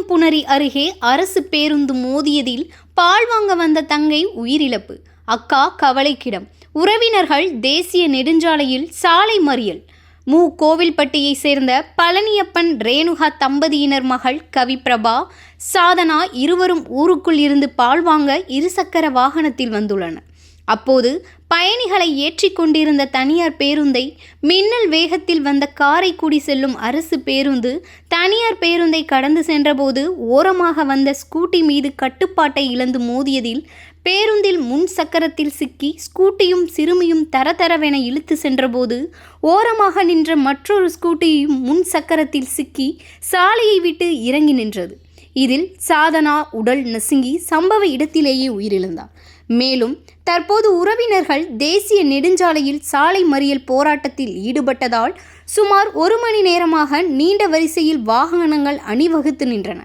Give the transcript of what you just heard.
அருகம்புணரி அருகே அரசு பேருந்து மோதியதில் பால் வாங்க வந்த தங்கை உயிரிழப்பு. அக்கா கவலைக்கிடம். உறவினர்கள் தேசிய நெடுஞ்சாலையில் சாலை மறியல். கோவில்பட்டியை சேர்ந்த பழனியப்பன் ரேணுகா தம்பதியினர் மகள் கவிப்பிரபா, சாதனா இருவரும் ஊருக்குள் இருந்து பால் வாங்க இருசக்கர வாகனத்தில் வந்துள்ளனர். அப்போது பயணிகளை ஏற்றிக் கொண்டிருந்த தனியார் பேருந்தை மின்னல் வேகத்தில் வந்த காரைக்குடி செல்லும் அரசு பேருந்து தனியார் பேருந்தை கடந்து சென்றபோது ஓரமாக வந்த ஸ்கூட்டி மீது கட்டுப்பாட்டை இழந்து மோதியதில் பேருந்தில் முன் சக்கரத்தில் சிக்கி ஸ்கூட்டியும் சிறுமியும் தரதரவென இழுத்து சென்றபோது ஓரமாக நின்ற மற்றொரு ஸ்கூட்டியும் முன் சக்கரத்தில் சிக்கி சாலையை விட்டு இறங்கி நின்றது. இதில் சாதனா உடல் நசுங்கி சம்பவ இடத்திலேயே உயிரிழந்தார். மேலும் தற்போது உறவினர்கள் தேசிய நெடுஞ்சாலையில் சாலை மறியல் போராட்டத்தில் ஈடுபட்டதால் சுமார் 1 மணி நேரமாக நீண்ட வரிசையில் வாகனங்கள் அணிவகுத்து நின்றன.